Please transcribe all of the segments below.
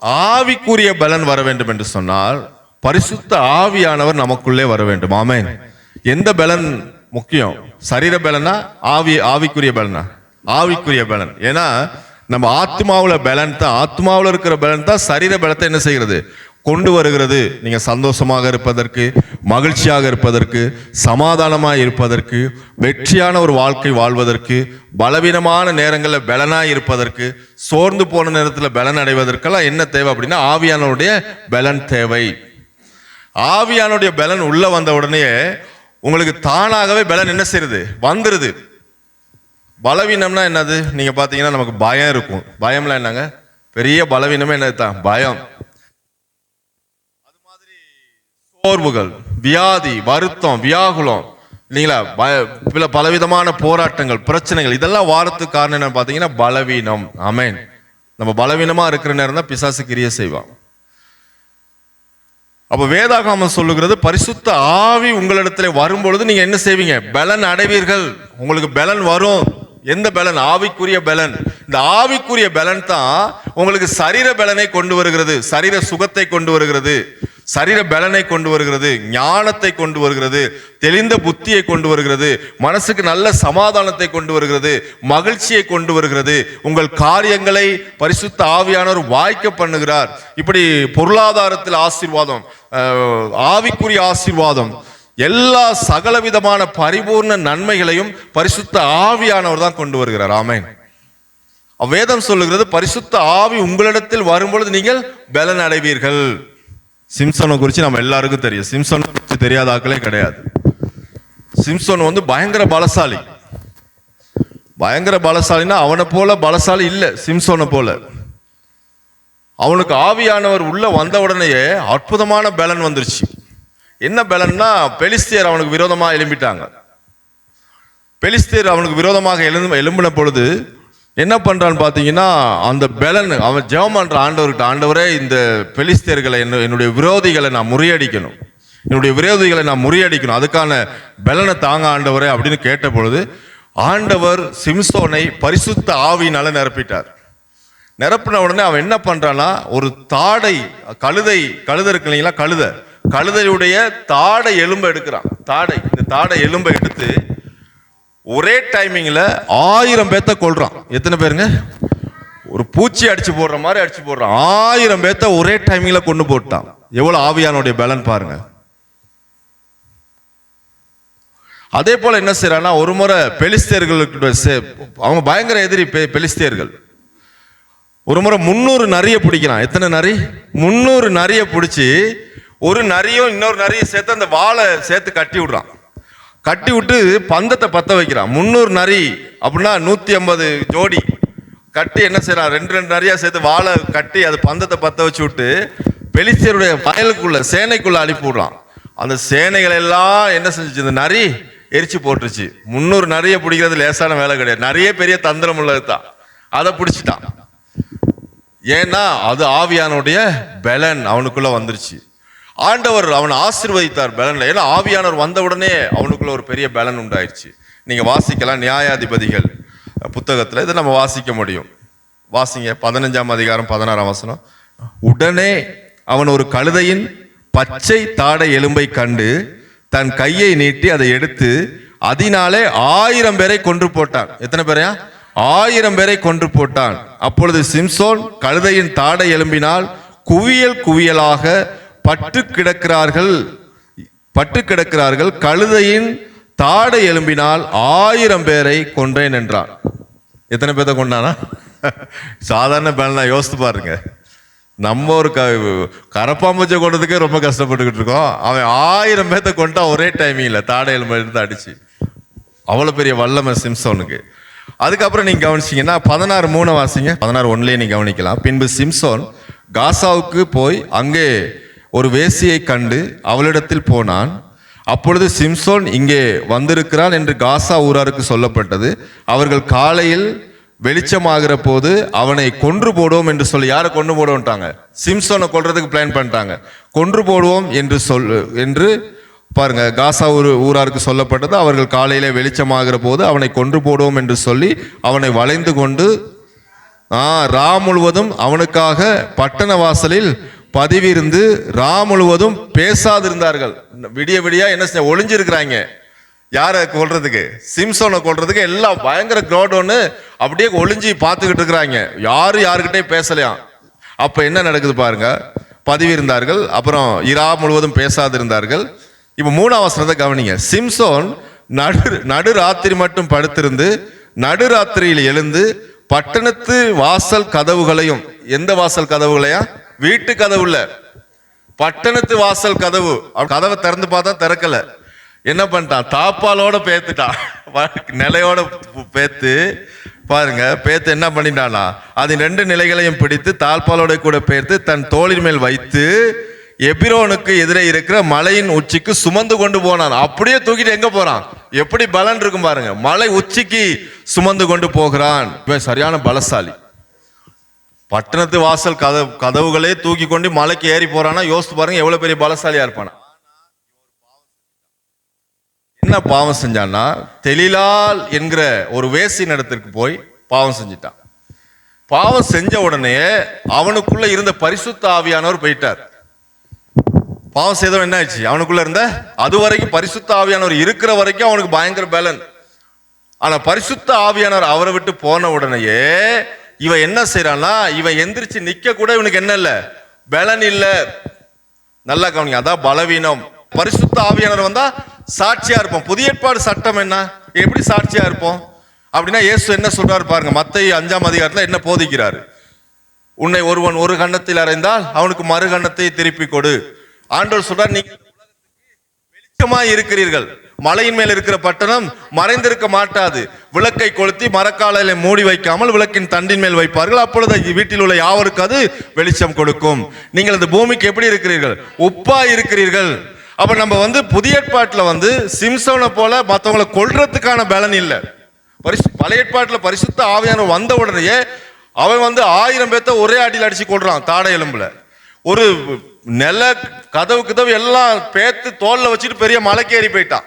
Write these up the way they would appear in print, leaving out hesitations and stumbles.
ஆவிக்குரிய பலன் வர வேண்டும் என்று சொன்னால் பரிசுத்த ஆவியானவர் நமக்குள்ளே வர வேண்டும். ஆமென். எந்த பலன் முக்கியம்? சரீர பலனா ஆவிக்குரிய பலனா? ஆவிக்குரிய பலன். ஏன்னா நம்ம ஆத்மாவுல பலன் தான், ஆத்மாவில் இருக்கிற பலன் தான் சரீர பலத்தை என்ன செய்கிறது? கொண்டு வருகிறது. நீங்க சந்தோஷமாக இருப்பதற்கு, மகிழ்ச்சியாக இருப்பதற்கு, சமாதானமாக இருப்பதற்கு, வெற்றியான ஒரு வாழ்க்கை வாழ்வதற்கு, பலவீனமான நேரங்களில் பலனாய் இருப்பதற்கு, சோர்ந்து போன நேரத்தில் பலன் அடைவதற்கெல்லாம் என்ன தேவை அப்படின்னா ஆவியானுடைய பலன் தேவை. ஆவியானுடைய பலன் உள்ள வந்த உடனே உங்களுக்கு தானாகவே பலன் என்ன செய்யுது? வந்துருது. பலவீனம்னா என்னது? நீங்க பாத்தீங்கன்னா நமக்கு பயம் இருக்கும். பயம்லாம் என்னங்க? பெரிய பலவீனமே என்னதுதான்? பயம். அது மாதிரி சோர்வுகள், வியாதி, வருத்தம், வியாகுலம் இல்லைங்களா, பலவிதமான போராட்டங்கள், பிரச்சனைகள், இதெல்லாம் வாரத்துக்கு காரணம் என்ன பாத்தீங்கன்னா பலவீனம். ஆமென். நம்ம பலவீனமா இருக்கிற நேரம் தான் பிசாசு கிரியை செய்வான். அப்ப வேதாகமம் சொல்லுகிறது பரிசுத்த ஆவி உங்களிடத்துல வரும்பொழுது நீங்க என்ன செய்வீங்க? பலன் அடைவீர்கள். உங்களுக்கு பலன் வரும். எந்த பலன்? ஆவிக்குரிய பலன். இந்த ஆவிக்குரிய பலன் தான் உங்களுக்கு சரீர பலனை கொண்டு வருகிறது, சரீர சுகத்தை கொண்டு வருகிறது, சரீர பலனை கொண்டு வருகிறது, ஞானத்தை கொண்டு வருகிறது, தெளிந்த புத்தியை கொண்டு வருகிறது, மனசுக்கு நல்ல சமாதானத்தை கொண்டு வருகிறது, மகிழ்ச்சியை கொண்டு வருகிறது. உங்கள் காரியங்களை பரிசுத்த ஆவியானவர் வாய்க்க பண்ணுகிறார். இப்படி பொருளாதாரத்தில் ஆசீர்வாதம், ஆவிக்குரிய ஆசீர்வாதம், எல்லா சகலவிதமான பரிபூர்ண நன்மைகளையும் பரிசுத்த ஆவியானவர் தான் கொண்டு வருகிறார். ஆமென். வேதம் சொல்லுகிறது பரிசுத்த ஆவி உங்களிடத்தில் வரும்பொழுது நீங்கள் பலன் அடைவீர்கள். சிம்சோனை குறித்து நம்ம எல்லாருக்கும் தெரியும். சிம்சோனை குறித்து தெரியாத ஆட்களே கிடையாது. சிம்சோன் பயங்கர பலசாலி. பயங்கர பலசாலின்னா அவனை போல பலசாலி இல்லை, சிம்சோனை போல. அவனுக்கு ஆவியானவர் உள்ள வந்த உடனேயே அற்புதமான பலன் வந்துருச்சு. என்ன பலன்னா, பெலிஸ்தியர் அவனுக்கு விரோதமாக எழும்பிட்டாங்க. பெலிஸ்தியர் அவனுக்கு விரோதமாக எழும்பின பொழுது என்ன பண்றான்னு பாத்தீங்கன்னா, அந்த பலன் அவன் ஜெபம் பண்ற ஆண்டவர்கிட்ட, ஆண்டவரே இந்த பெலிஸ்தியர்களை என்னுடைய விரோதிகளை நான் முறியடிக்கணும், என்னுடைய விரோதிகளை நான் முறியடிக்கணும், அதுக்கான பலனை தாங்க ஆண்டவரே அப்படின்னு கேட்ட பொழுது ஆண்டவர் சிம்சோனை பரிசுத்த ஆவியினால நிரப்பிட்டார். நிரப்பின உடனே அவன் என்ன பண்றான்னா, ஒரு தாடை, கழுதை இருக்கு இல்லைங்களா, கழுதையுடைய தாடை எலும்பை எடுக்கிறான். இந்த தாடை எலும்பை எடுத்து ஒரே டைமிங்ல 1000 பேத்த கொல்றான். எத்தனை பேருங்க? ஒரு பூச்சி அடிச்சு போடுற மாதிரி அடிச்சு போடுறான். 1000 பேத்த ஒரே டைமிங்ல கொண்டு போட்டான். எவ்வளவு ஆவியானுடைய பலன் பாருங்க. அதே போல என்ன செய்யறான்னா, ஒரு முறை பெலிஸ்தியர்களுக்கு, அவங்க பயங்கர எதிரி பெலிஸ்தியர்கள், ஒரு முறை 300 நரிய பிடிக்கிறான். எத்தனை நரி? 300 நரிய பிடிச்சி ஒரு நரியும் இன்னொரு நரியும் சேர்த்து அந்த வாழை சேர்த்து கட்டி விடுறான். கட்டி விட்டு பந்தத்தை பத்த வைக்கிறான். 300 நரி அப்படின்னா 150 ஜோடி கட்டி என்ன செய்யறான், 2 நரியா சேர்த்து வாழை கட்டி அது பந்தத்தை பத்த வச்சு விட்டு பெலிஸ்தியருடைய வயலுக்குள்ள, சேனைக்குள்ள அனுப்பி விடுறான். அந்த சேனைகள் எல்லாம் என்ன செஞ்சுச்சு? இந்த நரி எரிச்சு போட்டுருச்சு. 300 நரிய பிடிக்கிறது லேசான வேலை கிடையாது. நிறைய பெரிய தந்திரம் உள்ளது தான். அதை பிடிச்சிட்டான். ஏன்னா அது ஆவியானுடைய பலன் அவனுக்குள்ள வந்துருச்சு. ஆண்டவர் அவனை ஆசீர்வதித்தார் பலன்ல. ஏன்னா ஆவியானவர் வந்த உடனே அவனுக்குள்ள ஒரு பெரிய பலன் உண்டாயிருச்சு. நீங்க வாசிக்கலாம், நியாயாதிபதிகள் புத்தகத்துல இதை நம்ம வாசிக்க முடியும். வாசிங்க 15ஆம் அதிகாரம் 16ஆம் வசனம். உடனே அவன் ஒரு கழுதையின் பச்சை தாடை எலும்பை கண்டு தன் கையை நீட்டி அதை எடுத்து அதனாலே 1000 பேரை கொன்று போட்டான். எத்தனை பேரையா? 1000 பேரை கொன்று போட்டான். அப்பொழுது சிம்சோன் கழுதையின் தாடை எலும்பினால் குவியல் குவியலாக பட்டு கிடக்கிறார்கள். கழுதையின் தாடை எலும்பினால் 1000 பேரை கொன்றேன் என்றான். எத்தனை பேரை கொண்டானா? சாதாரண பலனா யோசித்து பாருங்க. நம்ம ஒரு கரப்பாம்பூச்சை கொண்டதுக்கே ரொம்ப கஷ்டப்பட்டுக்கிட்டு இருக்கோம். அவன் 1000 பேர்த்த கொண்டா ஒரே டைமிங்ல தாடை எலும்பு எடுத்து அடிச்சு. அவ்வளவு பெரிய வல்லமை சிம்சோனுக்கு. அதுக்கப்புறம் நீங்க கவனிச்சீங்கன்னா 16:3 வாசிங்க. 16:1 நீங்க கவனிக்கலாம். பின்பு சிம்சோன் காசாவுக்கு போய் அங்கே ஒரு வேசியை கண்டு அவளிடத்தில் போனான். அப்பொழுது சிம்சோன் இங்கே வந்திருக்கிறான் என்று காசா ஊராருக்கு சொல்லப்பட்டது. அவர்கள் காலையில் வெளிச்சமாகிற போது அவனை கொன்று போடுவோம் என்று சொல்லி, யாரை கொன்று போடுவோம்ட்டாங்க? சிம்சோனை கொல்றதுக்கு பிளான் பண்ணிட்டாங்க. கொன்று போடுவோம் என்று பாருங்க, காசா ஊராருக்கு சொல்லப்பட்டது. அவர்கள் காலையில வெளிச்சமாகிற போது அவனை கொன்று போடுவோம் என்று சொல்லி அவனை வளைந்து கொண்டு ரா முழுவதும் அவனுக்காக பட்டண வாசலில் பதிவிருந்து ரா முழுவதும் பேசாதிருந்தார்கள். விடிய விடியா என்ன செய்ய ஒளிஞ்சிருக்கிறாங்க. யாரை கொல்றதுக்கு? சிம்சோனை கொல்றதுக்கு எல்லாம் பயங்கர கிரௌட் ஒன்று அப்படியே ஒளிஞ்சி பார்த்துக்கிட்டு இருக்கிறாங்க. யாருக்கிட்டே பேசலையாம். அப்ப என்ன நடக்குது பாருங்க. பதிவு இருந்தார்கள், அப்புறம் இரா முழுவதும் பேசாதிருந்தார்கள். இப்ப 3ஆம் வசனத்தை கவனிங்க. சிம்சோன் நடுராத்திரி மட்டும் படுத்திருந்து நடுராத்திரியில் எழுந்து பட்டணத்து வாசல் கதவுகளையும், எந்த வாசல் கதவுகளையா? வீட்டு கதவு இல்ல, பட்டணத்து வாசல் கதவு. கதவை திறந்து பார்த்தா திறக்கல. என்ன பண்ணிட்டான்? தாப்பாலோட பேத்துட்டான், நிலையோட பேத்து பாருங்க. பேத்து என்ன பண்ணிட்டானா, அதன் 2 நிலைகளையும் பிடித்து தாழ்பாலோட கூட பேர்த்து தன் தோளின் மேல் வைத்து எபிரோனுக்கு எதிரே இருக்கிற மலையின் உச்சிக்கு சுமந்து கொண்டு போனான். அப்படியே தூக்கிட்டு எங்க போறான்? எப்படி பலன் இருக்கும் பாருங்க. மலை உச்சிக்கு சுமந்து கொண்டு போகிறான். சரியான பலசாலி. பட்டணத்து வாசல் கதவுகளே தூக்கி கொண்டு மலைக்கு ஏறி போறானா யோசித்து பாருங்க, எவ்வளவு பெரிய பலசாலியா இருப்பானா. என்ன பாவம் செஞ்சான்னா, தெலிலால் என்கிற ஒரு வேசின் இடத்திற்கு போய் பாவம் செஞ்சிட்டான். பாவம் செஞ்ச உடனே அவனுக்குள்ள இருந்த பரிசுத்த ஆவியானவர் போயிட்டார். பாவம் செய்தவன் என்ன ஆச்சு? அவனுக்குள்ள இருந்த அது வரைக்கும் பரிசுத்த ஆவியானவர் இருக்கிற வரைக்கும் அவனுக்கு பயங்கர பலன். ஆனா பரிசுத்த ஆவியானவர் அவரை விட்டு போன உடனேயே இவன் என்ன செய்யறான்னா, இவன் எந்திரிச்சு நிக்க கூட இவனுக்கு என்ன இல்ல, பலன் இல்ல. நல்லா கவனிங்க, அதான் பலவீனம். பரிசுத்த ஆவியானவர் வந்தா சாட்சியா இருப்போம். புதிய ஏற்பாடு சட்டம் என்ன, எப்படி சாட்சியா இருப்போம் அப்படின்னா, இயேசு என்ன சொல்றாரு பாருங்க. மத்தேயு 5ஆம் அதிகாரத்துல என்ன போதிக்கிறாரு? உன்னை ஒருவன் ஒரு கன்னத்தில் அறைந்தால் அவனுக்கு மறு கன்னத்தை திருப்பி கொடு. ஆண்டவர் சொல்றார், நீங்க வெளிச்சமா இருக்கிறீர்கள். மலையின் மேல் இருக்கிற பட்டணம் மறைந்திருக்க மாட்டாது. விளக்கை கொளுத்தி மரக்காலையில மூடி வைக்காமல் விளக்கின் தண்டின் மேல் வைப்பார்கள். அப்பொழுது வீட்டில் உள்ள யாவருக்கு அது வெளிச்சம் கொடுக்கும். நீங்கள் இந்த பூமிக்கு எப்படி இருக்கிறீர்கள்? உப்பா இருக்கிறீர்கள். அப்ப நம்ம புதிய ஏற்பாட்டுல சிம்சோனை போல மற்றவங்களை கொல்றதுக்கான பலன் இல்லை. பழைய ஏற்பாட்டுல பரிசுத்த ஆவியானவர் வந்த உடனேயே அவன் 1000 பேர்த்த ஒரே அடியில் அடிச்சு கொள்றான். தாடை எலும்புல ஒரு நில கதவு எல்லாம் பேத்து தோல்ல வச்சுட்டு பெரிய மலைக்கு ஏறி போயிட்டான்.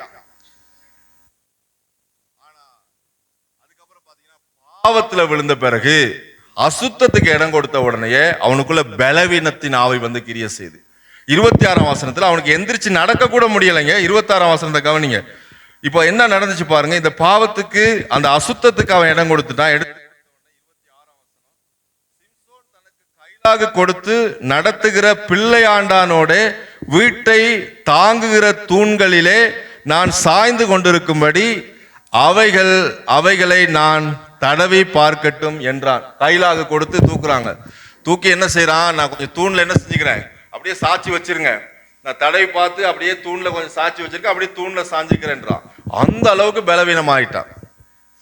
அதுக்கப்புறம் பாத்தீங்கன்னா, பாவத்துல விழுந்த பிறகு அசுத்தத்துக்கு இடம் கொடுத்த உடனேயே அவனுக்குள்ள பலவீனத்தின் ஆவை கிரிய செய்து 26ஆம் வசனத்துல அவனுக்கு எந்திரிச்சு நடக்க கூட முடியலைங்க. 26ஆம் வசனத்தை கவனிங்க. இப்போ என்ன நடந்துச்சு பாருங்க. இந்த பாவத்துக்கு, அந்த அசுத்தத்துக்கு அவன் இடம் கொடுத்துட்டான். கைலாக கொடுத்து நடத்துகிற பிள்ளையாண்டானோட வீட்டை தாங்குகிற தூண்களிலே நான் சாய்ந்து கொண்டிருக்கும்படி அவைகளை நான் தடவி பார்க்கட்டும் என்றான். கைலாக கொடுத்து தூக்குறாங்க. தூக்கி என்ன செய்யறான்? நான் கொஞ்சம் தூண்ல என்ன செஞ்சுக்கிறேன், அப்படியே சாட்சி வச்சிருங்க. நான் தடவி பார்த்து அப்படியே தூண்ல கொஞ்சம் சாட்சி வச்சிருக்கேன், அப்படியே தூண்ல சாஞ்சிக்கிறேன்றான். அந்த அளவுக்கு பலவீனம் ஆயிட்டான்.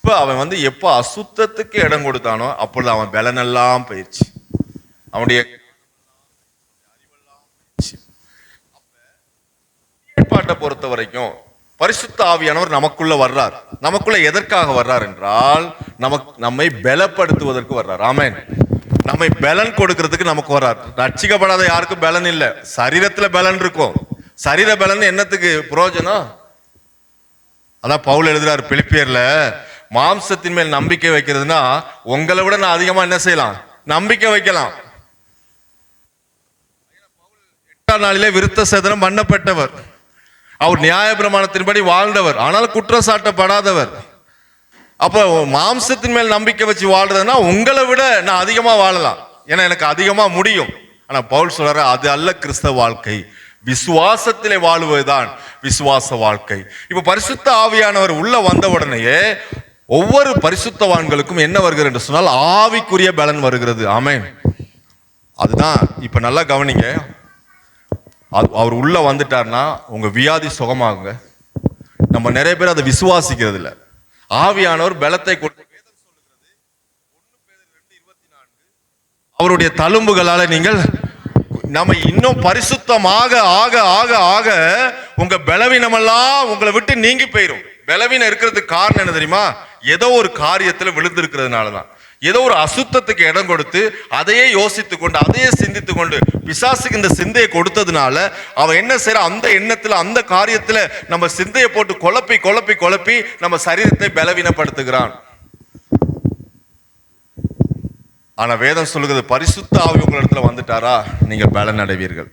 இப்ப அவன் எப்ப அசுத்தத்துக்கு இடம் கொடுத்தானோ அப்பொழுது அவன் பலனெல்லாம் போயிடுச்சு. அவனுடைய ஏற்பாட்டை பொறுத்த வரைக்கும் பரிசுத்த ஆவியானவர் நமக்குள்ள வர்றார். நமக்குள்ள எதற்காக வர்றார் என்றால், நம்மை பலப்படுத்துவதற்கு வர்றார். ஆமென். நம்மை பலன் கொடுக்கிறதுக்கு நமக்கு வர்றார். ரட்சிக்கப்படாத யாருக்கும் பலன் இல்லை. சரீரத்துல பலன் இருக்கும். சரீர பலன் என்னத்துக்கு பிரயோஜனம்? அதான் பவுல் எழுதுறாரு பிலிப்பியர்ல, மாம்சத்தின் மேல் நம்பிக்கை வைக்கிறதுனா உங்களை விட நான் அதிகமா என்ன செய்யலாம்? நம்பிக்கை வைக்கலாம். 8ஆம் நாளிலே விருத்த சேதனம் பண்ணப்பட்டவர். அவர் நியாய பிரமாணத்தின்படி வாழ்ந்தவர், ஆனால் குற்றம் சாட்டப்படாதவர். அப்ப மாம்சத்தின் மேல் நம்பிக்கை வச்சு வாழ்றதுன்னா உங்களை விட நான் அதிகமா வாழலாம், ஏன்னா எனக்கு அதிகமா முடியும். ஆனா பவுல் சொல்ற, அது அல்ல கிறிஸ்தவ வாழ்க்கை. விசுவாசத்திலே வாழுவதுதான் விசுவாச வாழ்க்கை. இப்ப பரிசுத்த ஆவியானவர் உள்ள வந்த உடனேயே ஒவ்வொரு பரிசுத்தவான்களுக்கும் என்ன வருகிறது என்று சொன்னால், ஆவிக்குரிய பலன் வருகிறது. ஆமென். அதுதான் இப்ப நல்லா கவனிங்க. அவர் உள்ள வந்துட்டார்னா உங்க வியாதி சுகமாகுங்க. நம்ம நிறைய பேர் அதை விசுவாசிக்கிறது இல்லை. ஆவியானவர் பலத்தை கொண்டு, அவருடைய தழும்புகளால நீங்கள் நம்ம இன்னும் பரிசுத்தமாக ஆக ஆக ஆக உங்க பலவீனமெல்லாம் உங்களை விட்டு நீங்கி போயிடும். பலவீனம் இருக்கிறதுக்கு காரணம் என்ன தெரியுமா? ஏதோ ஒரு காரியத்துல விழுந்திருக்கிறதுனாலதான். ஏதோ ஒரு அசுத்தத்துக்கு இடம் கொடுத்து அதையே யோசித்து கொண்டு அதையே சிந்தித்து கொண்டு பிசாசுக்கு இந்த சிந்தையை கொடுத்ததுனால அவன் என்ன செய்யற, அந்த எண்ணத்துல அந்த காரியத்துல நம்ம சிந்தையை போட்டு குழப்பி குழப்பி குழப்பி நம்ம சரீரத்தை பலவீனப்படுத்துகிறான். ஆனா வேதம் சொல்லுகிறது பரிசுத்த ஆவி உங்களிடத்துல வந்துட்டாரா நீங்கள் பலன் அடைவீர்கள்.